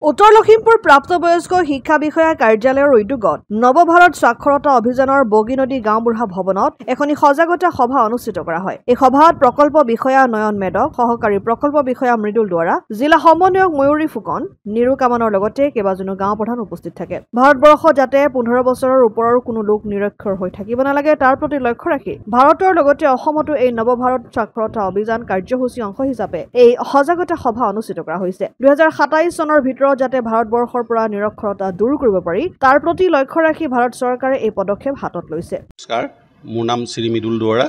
উত্তৰ লখিমপুৰ প্ৰাপ্তবয়স্ক শিক্ষা বিষয়া কাৰ্যালয়ৰ উদ্যোগত নৱভাৰত স্বাক্ষৰতা অভিযানৰ বগীনদী গাঁওবুঢ়া ভৱনত এখনি সজাগতা সভা অনুষ্ঠিত কৰা হয়। এই সভাত প্ৰকল্প বিষয়া নয়ন মেদক, সহকাৰী প্ৰকল্প বিষয়া মৃদুল দুৱাৰা, জিলা সমন্বয়ক ময়ূৰী ফুকন, নিৰু কামানৰ লগতে কেইবাজনো গাঁও প্ৰধান উপস্থিত থাকে। ভাৰতবৰ্ষত যাতে 15 বছৰৰ ওপৰৰ কোনো লোক নিৰক্ষৰ হৈ থাকিব নালাগে তাৰ প্ৰতি লক্ষ্য ৰাখি ভাৰতৰ লগতে অসমতো এই নৱভাৰত স্বাক্ষৰতা অভিযান কাৰ্যসূচী অংশ হিচাপে এই সজাগতা সভা অনুষ্ঠিত কৰা হৈছে। 2027 চনৰ ভিতৰত যাতে ভাৰতবৰ্ষৰ পৰা নিৰক্ষৰতা দূৰ কৰিব পাৰি তাৰ প্ৰতি লক্ষ্য ৰাখি ভাৰত চৰকাৰে এই পদক্ষেপ হাতত লৈছে। নমস্কাৰ, মোৰ নাম শ্ৰী মৃদুল দুৱাৰা।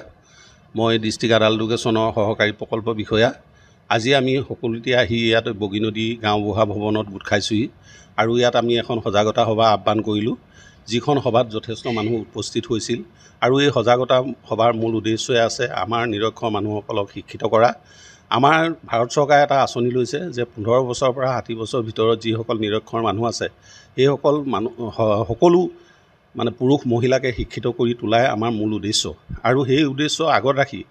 মই ডিষ্ট্ৰিক্ট আডাল্ট এডুকেশ্যনৰ সহকাৰী প্ৰকল্প বিষয়া। আজি আমি সকলোতে আহি ইয়াত বগীনদী গাঁওবুঢ়া ভৱনত গোট খাইছোঁহি আৰু ইয়াত আমি এখন সজাগতা সভা আহ্বান কৰিলোঁ, যিখন সভাত যথেষ্ট মানুহ উপস্থিত হৈছিল। আৰু এই সজাগতা সভাৰ মূল উদ্দেশ্যই আছে আমাৰ নিৰক্ষৰ মানুহসকলক শিক্ষিত কৰা। আমাৰ ভাৰত চৰকাৰে এটা আঁচনি লৈছে যে 15 বছৰৰ পৰা 60 বছৰৰ ভিতৰত যিসকল নিৰক্ষৰ মানুহ আছে সেইসকল মানুহ সকলো পুৰুষ মহিলাকে শিক্ষিত কৰি তোলাই আমাৰ মূল উদ্দেশ্য। আৰু সেই উদ্দেশ্য আগত ৰাখি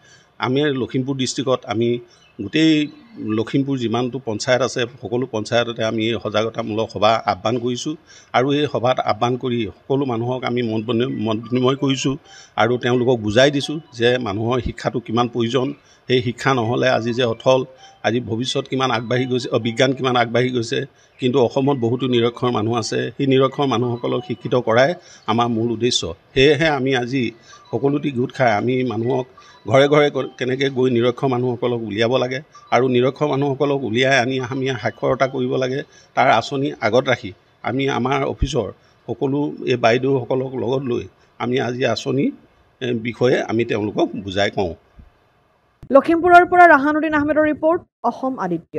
আমি লখিমপুৰ ডিষ্ট্ৰিক্টত আমি গোটেই লখিমপুৰ যিমানটো পঞ্চায়ত আছে সকলো পঞ্চায়ততে আমি এই সজাগতামূলক সভা আহ্বান কৰিছোঁ। আৰু এই সভাত আহ্বান কৰি সকলো মানুহক আমি মত বিনিময় কৰিছোঁ আৰু তেওঁলোকক বুজাই দিছোঁ যে মানুহৰ শিক্ষাটো কিমান প্ৰয়োজন। সেই শিক্ষা নহ'লে আজি যে অথল, আজি ভৱিষ্যত কিমান আগবাঢ়ি গৈছে, বিজ্ঞান কিমান আগবাঢ়ি গৈছে, কিন্তু অসমত বহুতো নিৰক্ষৰ মানুহ আছে। সেই নিৰক্ষৰ মানুহসকলক শিক্ষিত কৰাই আমাৰ মূল উদ্দেশ্য। সেয়েহে আমি আজি সকলোটি গোট খাই আমি মানুহক ঘৰে ঘৰে কেনেকৈ গৈ নিৰক্ষৰ মানুহসকলক উলিয়াব লাগে আৰু নিৰক্ষৰ মানুহসকলক উলিয়াই আনি আমি সাক্ষৰতা কৰিব লাগে তাৰ আঁচনি আগত ৰাখি আমি আমাৰ অফিচৰ সকলো এই বাইদেউসকলক লগত লৈ আমি আজি আঁচনি বিষয়ে আমি তেওঁলোকক বুজাই কওঁ। লখিমপুৰৰ পৰা ৰাহানুদ্দিন আহমেদৰ ৰিপৰ্ট, অসম আদিত্য।